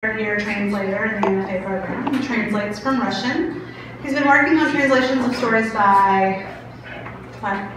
third-year translator in the MFA program. He translates from Russian. He's been working on translations of stories by Platonov?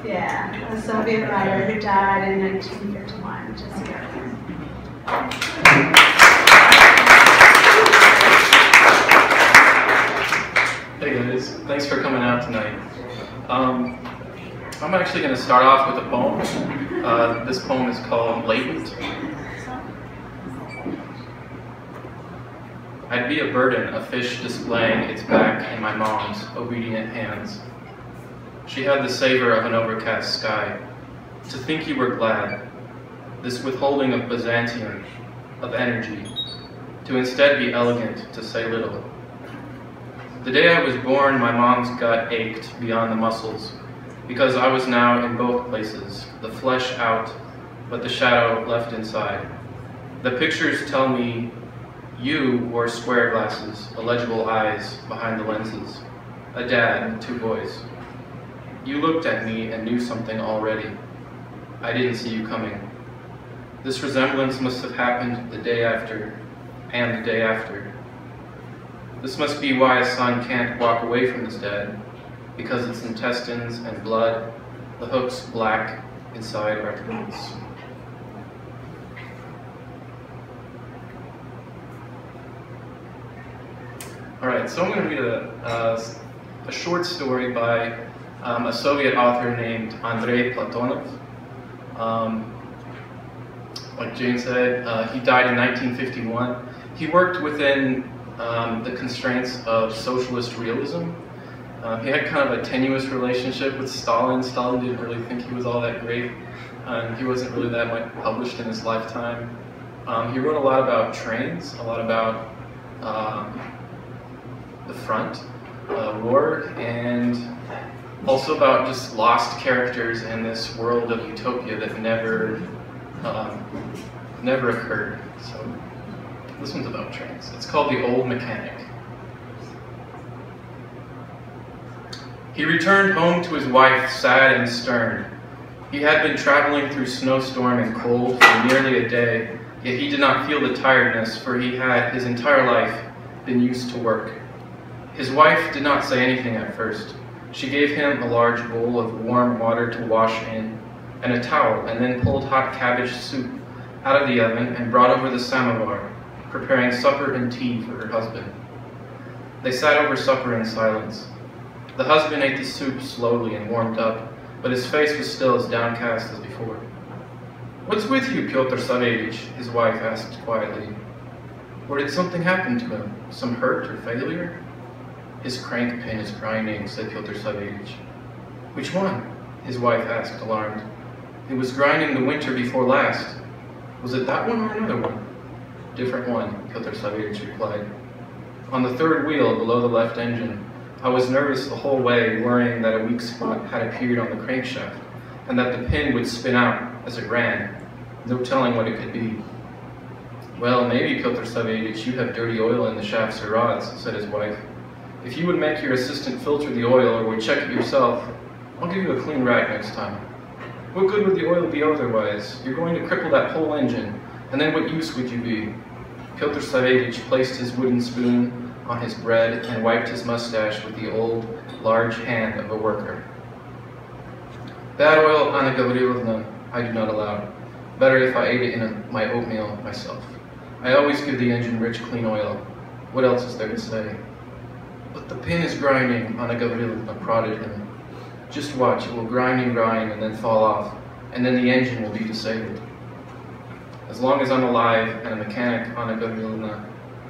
Yeah, a Soviet writer who died in 1951, Jesse Irwin. Hey guys, thanks for coming out tonight. I'm actually going to start off with a poem. This poem is called Latent. I'd be a burden, a fish displaying its back in my mom's obedient hands. She had the savor of an overcast sky. To think you were glad, this withholding of Byzantium, of energy, to instead be elegant, to say little. The day I was born, my mom's gut ached beyond the muscles, because I was now in both places, the flesh out, but the shadow left inside. The pictures tell me you wore square glasses, illegible eyes behind the lenses, a dad and two boys. You looked at me and knew something already. I didn't see you coming. This resemblance must have happened the day after, and the day after. This must be why a son can't walk away from his dad, because its intestines and blood, the hooks black inside our throats. Alright, so I'm going to read a short story by a Soviet author named Andrei Platonov. Like Jane said, he died in 1951. He worked within the constraints of socialist realism. He had kind of a tenuous relationship with Stalin. Stalin didn't really think he was all that great. He wasn't really that much published in his lifetime. He wrote a lot about trains, a lot about the front, war, and also about just lost characters in this world of utopia that never occurred. So this one's about trains. It's called The Old Mechanic. He returned home to his wife sad and stern. He had been traveling through snowstorm and cold for nearly a day, yet he did not feel the tiredness, for he had his entire life been used to work. His wife did not say anything at first. She gave him a large bowl of warm water to wash in, and a towel, and then pulled hot cabbage soup out of the oven and brought over the samovar, preparing supper and tea for her husband. They sat over supper in silence. The husband ate the soup slowly and warmed up, but his face was still as downcast as before. "What's with you, Pyotr Savvelyich?" his wife asked quietly. "Or did something happen to him? Some hurt or failure?" "His crank pin is grinding," said Pyotr Savvelyich. "Which one?" his wife asked, alarmed. "It was grinding the winter before last. Was it that one or another one?" "Different one," Pyotr Savvelyich replied. "On the third wheel below the left engine. I was nervous the whole way, worrying that a weak spot had appeared on the crankshaft, and that the pin would spin out as it ran. No telling what it could be." "Well, maybe, Pyotr Savvelyich, you have dirty oil in the shafts or rods," said his wife. "If you would make your assistant filter the oil or would check it yourself, I'll give you a clean rag next time." "What good would the oil be otherwise? You're going to cripple that whole engine, and then what use would you be?" Pyotr Savvelyich placed his wooden spoon on his bread and wiped his mustache with the old, large hand of a worker. "Bad oil, Anna Gavrilovna, I do not allow. Better if I ate it in my oatmeal myself. I always give the engine rich, clean oil. What else is there to say?" "But the pin is grinding," Anna Gavrilovna prodded him. "Just watch, it will grind and then fall off, and then the engine will be disabled." "As long as I'm alive and a mechanic, Anna Gavrilovna,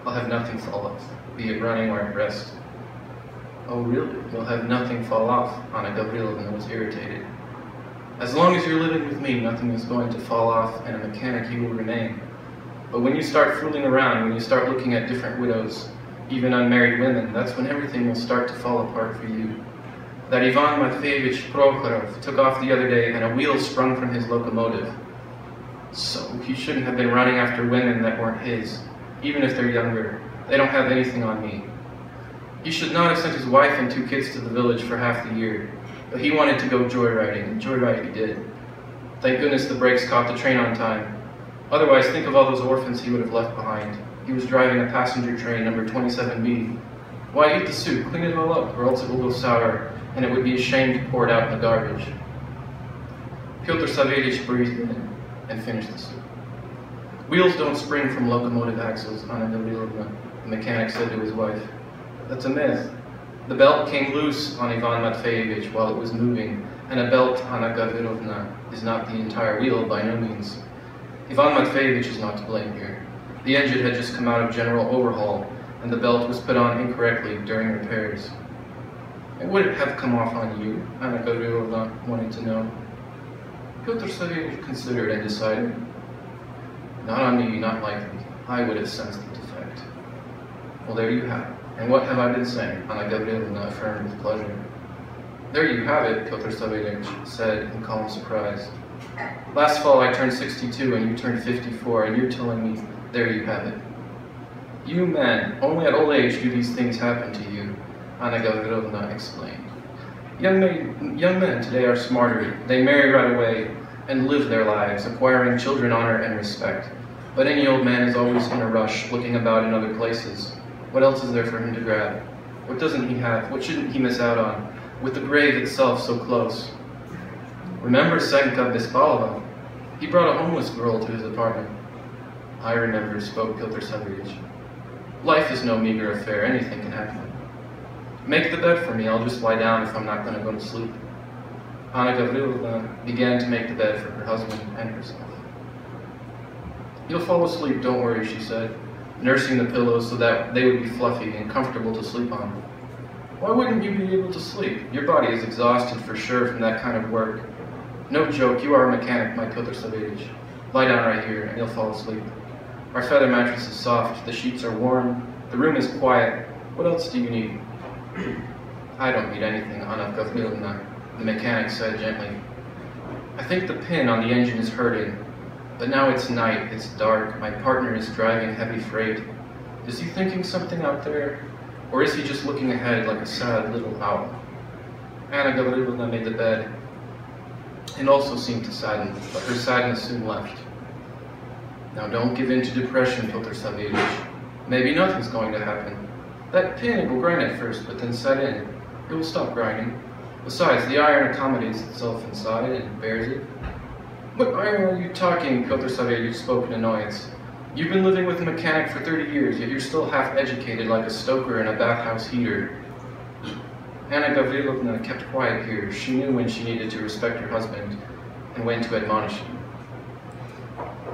I'll have nothing fall off, be it running or at rest." "Oh really? You'll have nothing fall off?" Anna Gavrilovna was irritated. "As long as you're living with me, nothing is going to fall off, and a mechanic you will remain. But when you start fooling around, when you start looking at different widows, even unmarried women, that's when everything will start to fall apart for you. That Ivan Matveyevich Prokhorov took off the other day and a wheel sprung from his locomotive. So he shouldn't have been running after women that weren't his, even if they're younger. They don't have anything on me. He should not have sent his wife and 2 kids to the village for half the year, but he wanted to go joyriding, and joyride he did. Thank goodness the brakes caught the train on time. Otherwise, think of all those orphans he would have left behind. He was driving a passenger train number 27B. Why, eat the soup, clean it all up, or else it will go sour, and it would be a shame to pour it out in the garbage. Pyotr Savvelyich breathed in and finished the soup. Wheels don't spring from locomotive axles, Anna Gavrilovna, the mechanic said to his wife. That's a myth. The belt came loose on Ivan Matveyevich while it was moving, and a belt, Anna Gavrilovna, is not the entire wheel by no means. Ivan Matveyevich is not to blame here. The engine had just come out of general overhaul, and the belt was put on incorrectly during repairs. And would it have come off on you? Anna Gavrilovna wanted to know. Pyotr Savvelyich considered and decided, not on me, not likely. I would have sensed the defect. Well, there you have it. And what have I been saying? Anna Gavrilovna affirmed with pleasure. There you have it, Pyotr Savvelyich said in calm surprise. Last fall I turned 62 and you turned 54, and you're telling me, there you have it. You men, only at old age do these things happen to you, Anna Gavrilovna explained. Young men today are smarter. They marry right away and live their lives, acquiring children honor and respect. But any old man is always in a rush, looking about in other places. What else is there for him to grab? What doesn't he have? What shouldn't he miss out on, with the grave itself so close? Remember Senka Bispalova? He brought a homeless girl to his apartment. I remember, spoke Pyotr Savvelyich. Life is no meager affair. Anything can happen. Make the bed for me. I'll just lie down if I'm not going to go to sleep. Anna Gavrilovna began to make the bed for her husband and herself. You'll fall asleep, don't worry, she said, nursing the pillows so that they would be fluffy and comfortable to sleep on. Why wouldn't you be able to sleep? Your body is exhausted for sure from that kind of work. No joke, you are a mechanic, my Pyotr Savvelyich. Lie down right here and you'll fall asleep. Our feather mattress is soft, the sheets are warm, the room is quiet. What else do you need? I don't need anything, Anna Gavrilovna, the mechanic said gently. I think the pin on the engine is hurting, but now it's night, it's dark, my partner is driving heavy freight. Is he thinking something out there, or is he just looking ahead like a sad little owl? Anna Gavrilovna made the bed, and also seemed to sadden, but her sadness soon left. Now don't give in to depression, Pyotr Savvelyich. Maybe nothing's going to happen. That pin will grind at first, but then set in. It will stop grinding. Besides, the iron accommodates itself inside and bears it. What iron are you talking? Pyotr Savvelyich spoke in annoyance. You've been living with a mechanic for 30 years, yet you're still half-educated like a stoker in a bathhouse heater. Anna Gavrilovna kept quiet here. She knew when she needed to respect her husband and when to admonish him.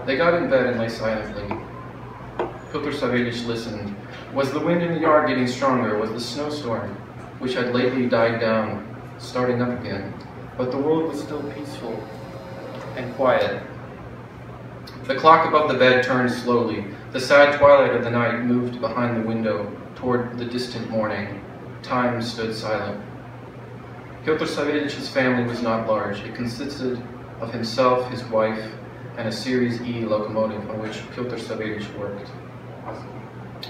They got in bed and lay silently. Pyotr Savvelyich listened. Was the wind in the yard getting stronger? Was the snowstorm, which had lately died down, starting up again? But the world was still peaceful and quiet. The clock above the bed turned slowly. The sad twilight of the night moved behind the window toward the distant morning. Time stood silent. Pyotr Savvelych's family was not large. It consisted of himself, his wife, and a Series E locomotive on which Pyotr Savvelyich worked.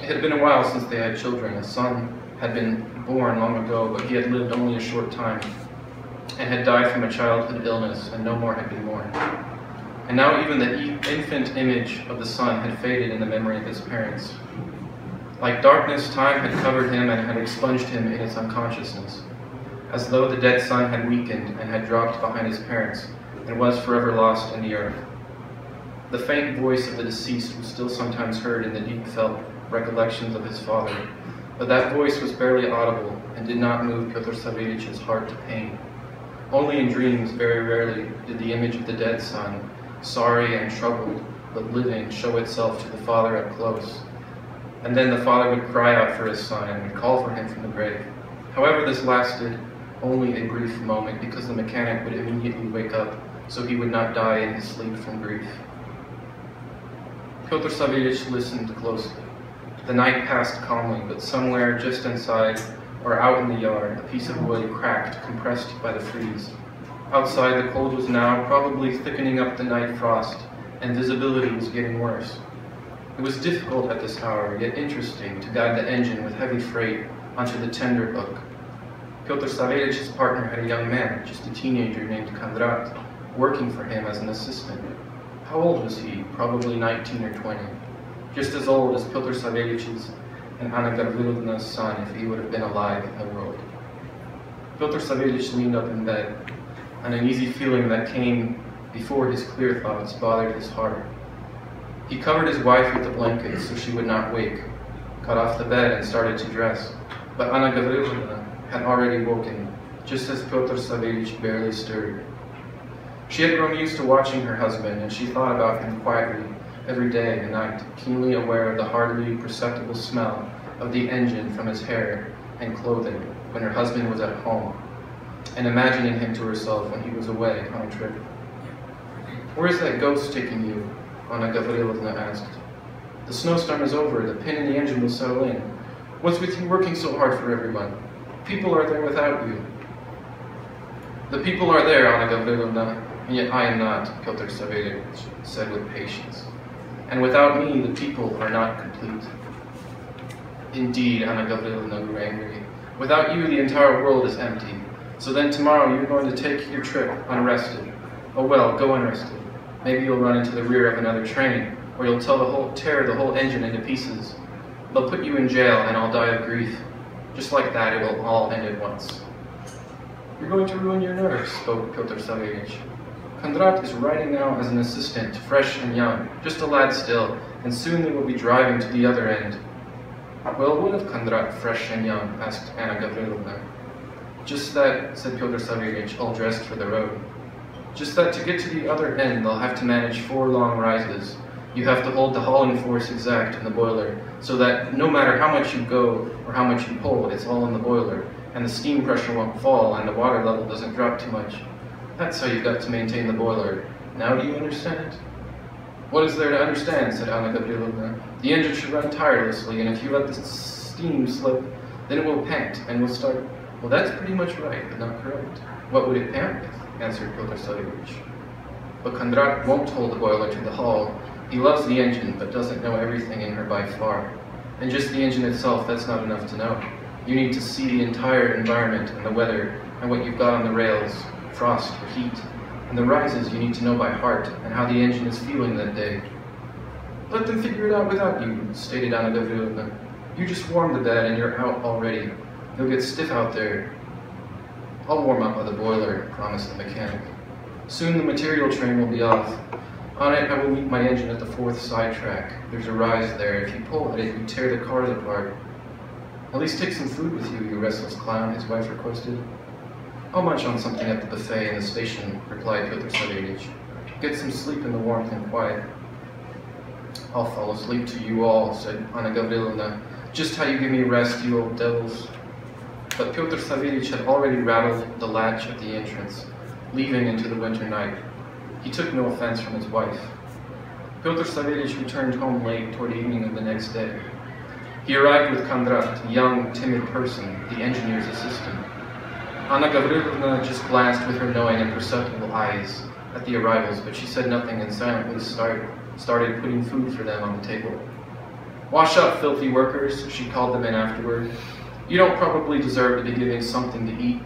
It had been a while since they had children. A son had been born long ago, but he had lived only a short time and had died from a childhood illness, and no more had been born. And now even the infant image of the son had faded in the memory of his parents. Like darkness, time had covered him and had expunged him in its unconsciousness, as though the dead son had weakened and had dropped behind his parents and was forever lost in the earth. The faint voice of the deceased was still sometimes heard in the deep-felt recollections of his father, but that voice was barely audible and did not move Pyotr Savvelych's heart to pain. Only in dreams, very rarely, did the image of the dead son, sorry and troubled, but living, show itself to the father up close. And then the father would cry out for his son and would call for him from the grave. However, this lasted only a brief moment, because the mechanic would immediately wake up, so he would not die in his sleep from grief. Pyotr Savvelyich listened closely. The night passed calmly, but somewhere just inside, or out in the yard, a piece of wood cracked, compressed by the freeze. Outside, the cold was now probably thickening up the night frost, and visibility was getting worse. It was difficult at this hour, yet interesting, to guide the engine with heavy freight onto the tender hook. Pyotr Savvelych's partner had a young man, just a teenager named Kondrat, working for him as an assistant. How old was he? Probably 19 or 20. Just as old as Pyotr Savelych's and Anna Gavrilovna's son if he would have been alive in the world. Pyotr Savelych leaned up in bed. An uneasy feeling that came before his clear thoughts bothered his heart. He covered his wife with the blankets so she would not wake, got off the bed and started to dress. But Anna Gavrilovna had already woken, just as Pyotr Savelych barely stirred. She had grown used to watching her husband, and she thought about him quietly every day and night, keenly aware of the hardly perceptible smell of the engine from his hair and clothing when her husband was at home, and imagining him to herself when he was away on a trip. "Where is that ghost taking you?" Anna Gavrilovna asked. "The snowstorm is over, the pin in the engine will settle in. What's with you working so hard for everyone? People are there without you." "The people are there, Anna Gavrilovna, and yet I am not," Pyotr Savelych said with patience. "And without me, the people are not complete." "Indeed," Anna Gavrilovna grew angry. "Without you, the entire world is empty. So then tomorrow you're going to take your trip unrested. Oh well, go unrested. Maybe you'll run into the rear of another train, or you'll tear the whole engine into pieces. They'll put you in jail and I'll die of grief. Just like that, it will all end at once." "You're going to ruin your nerves," spoke Pyotr Savelych. "Kondrat is riding now as an assistant, fresh and young, just a lad still, and soon they will be driving to the other end." "Well, what of Kondrat, fresh and young?" asked Anna Gavrilovna. "Just that," said Pyotr Savelych, all dressed for the road. "Just that to get to the other end, they'll have to manage 4 long rises. You have to hold the hauling force exact in the boiler, so that no matter how much you go or how much you pull, it's all in the boiler, and the steam pressure won't fall and the water level doesn't drop too much. That's how you've got to maintain the boiler. Now do you understand?" "What is there to understand?" said Anna Gavrilovna. "The engine should run tirelessly, and if you let the steam slip, then it will pant and will start." "Well, that's pretty much right, but not correct. What would it pant with?" answered Pyotr Savelych. "But Kondrat won't hold the boiler to the hull. He loves the engine, but doesn't know everything in her by far. And just the engine itself, that's not enough to know. You need to see the entire environment and the weather and what you've got on the rails, frost or heat. And the rises you need to know by heart and how the engine is feeling that day." "Let them figure it out without you," stated Anna Gavrilovna. "You just warm the bed and you're out already. You'll get stiff out there." "I'll warm up by the boiler," promised the mechanic. "Soon the material train will be off. On it, I will meet my engine at the 4th sidetrack. There's a rise there. If you pull at it, you tear the cars apart." "At least take some food with you, you restless clown," his wife requested. "I'll munch on something at the buffet in the station," replied Pyotr Savelych. "Get some sleep in the warmth and quiet." "I'll fall asleep to you all," said Anna Gavrilovna. "Just how you give me rest, you old devils." But Pyotr Savelych had already rattled the latch at the entrance, leaving into the winter night. He took no offense from his wife. Pyotr Savelych returned home late toward evening of the next day. He arrived with Kondrat, a young, timid person, the engineer's assistant. Anna Gavrilovna just glanced with her knowing and perceptible eyes at the arrivals, but she said nothing and silently started putting food for them on the table. "Wash up, filthy workers," she called them in afterward. "You don't probably deserve to be getting something to eat.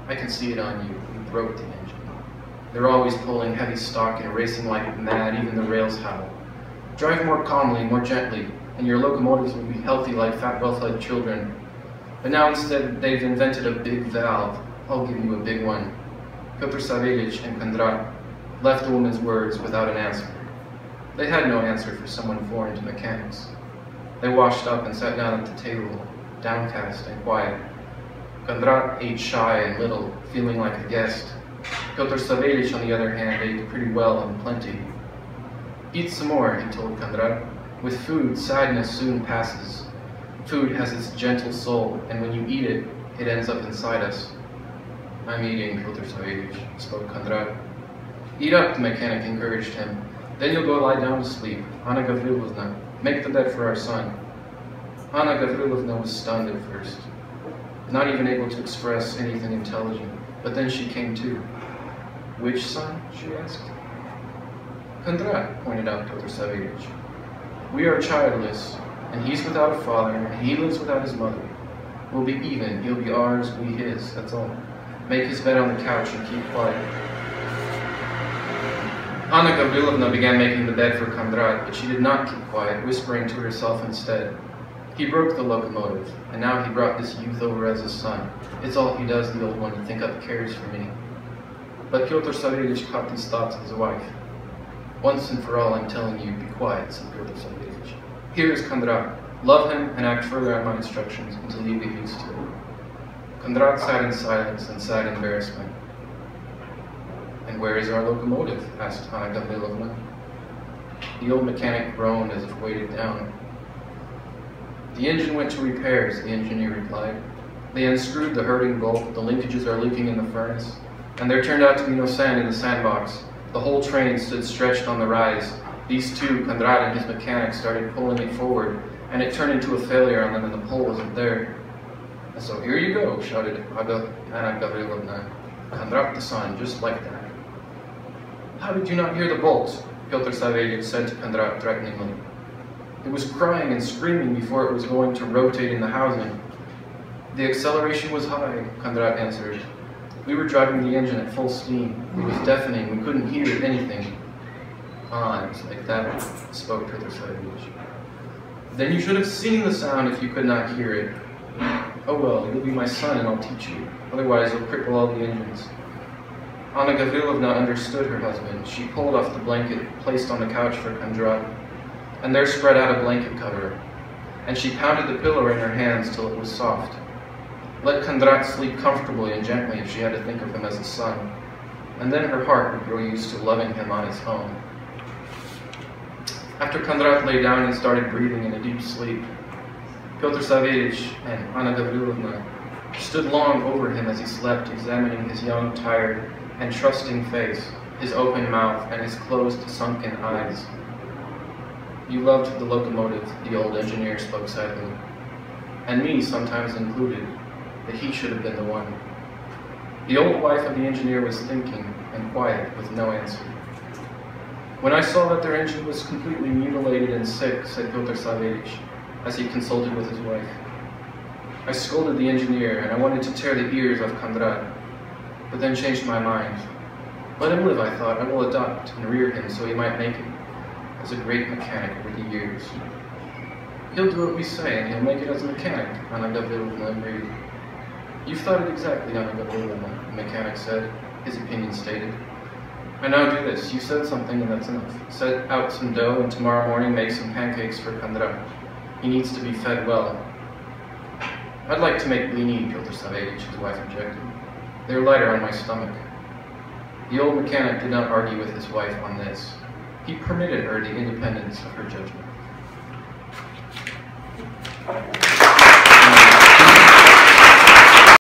I can see it on you. You broke the engine. They're always pulling heavy stock and racing like mad, even the rails howl. Drive more calmly, more gently, and your locomotives will be healthy like fat, well-fed children. But now instead they've invented a big valve. I'll give you a big one." Pyotr Savelych and Kondrat left the woman's words without an answer. They had no answer for someone foreign to mechanics. They washed up and sat down at the table, downcast and quiet. Kondrat ate shy and little, feeling like a guest. Pyotr Savelych, on the other hand, ate pretty well and plenty. "Eat some more," he told Kondrat. "With food, sadness soon passes. Food has its gentle soul, and when you eat it, it ends up inside us." "I'm eating," Pyotr Savelych spoke Kondrat. "Eat up," the mechanic encouraged him. "Then you'll go lie down to sleep. Anna Gavrilovna, make the bed for our son." Anna Gavrilovna was stunned at first, not even able to express anything intelligent, but then she came to. "Which son?" she asked. "Kondrat," pointed out Pyotr Savelych. "We are childless, and he's without a father, and he lives without his mother. We'll be even, he'll be ours, we his, that's all. Make his bed on the couch and keep quiet." Anna Gavrilovna began making the bed for Kondrat, but she did not keep quiet, whispering to herself instead. He broke the locomotive, and now he brought this youth over as his son. It's all he does, the old one, to think up cares for me. But Pyotr Savvelyich caught these thoughts of his wife. Once and for all, I'm telling you, be quiet, said Pyotr Savvelyich. Here is Kondrat. Love him and act further on my instructions until you get used to it. Kondrat sat in silence and sad embarrassment. And where is our locomotive? Asked Anna Gavrilovna. The old mechanic groaned as if weighted down. The engine went to repairs, the engineer replied. They unscrewed the hurting bolt, the linkages are leaking in the furnace, and there turned out to be no sand in the sandbox. The whole train stood stretched on the rise. These two, Kondrat and his mechanic, started pulling it forward, and it turned into a failure on them and the pole wasn't there. And so here you go, shouted Anna Gavrilovna. Kondrat the son, just like that. How did you not hear the bolt? Pyotr Savvelyich said to Kondrat threateningly. It was crying and screaming before it was going to rotate in the housing. The acceleration was high, Kondrat answered. We were driving the engine at full steam. It was deafening. We couldn't hear anything. Ah, it was like that, spoke Pyotr Savvelyich. Then you should have seen the sound if you could not hear it. Oh well, you'll be my son and I'll teach you. Otherwise you'll cripple all the engines. Anna Gavrilovna understood her husband. She pulled off the blanket placed on the couch for Kondrat, and there spread out a blanket cover, and she pounded the pillow in her hands till it was soft. Let Kondrat sleep comfortably and gently if she had to think of him as a son, and then her heart would grow used to loving him on his own. After Kondrat lay down and started breathing in a deep sleep, Pyotr Savvelyich and Anna Gavrilovna stood long over him as he slept, examining his young, tired, and trusting face, his open mouth, and his closed, sunken eyes. You loved the locomotive, the old engineer spoke sadly, and me sometimes included, that he should have been the one. The old wife of the engineer was thinking and quiet with no answer. When I saw that their engine was completely mutilated and sick, said Pyotr Savvelyich, as he consulted with his wife, I scolded the engineer and I wanted to tear the ears of Kondrat, but then changed my mind. Let him live, I thought. I will adopt and rear him so he might make it as a great mechanic over the years. He'll do what we say, and he'll make it as a mechanic, Anna Gavrilovna agreed. You've thought it exactly, Anna Gavrilovna, the mechanic said, his opinion stated. And now do this. You said something and that's enough. Set out some dough and tomorrow morning make some pancakes for Kondrat. He needs to be fed well. I'd like to make blini, Pyotr Savvelyich, his wife objected. They're lighter on my stomach. The old mechanic did not argue with his wife on this. He permitted her the independence of her judgment.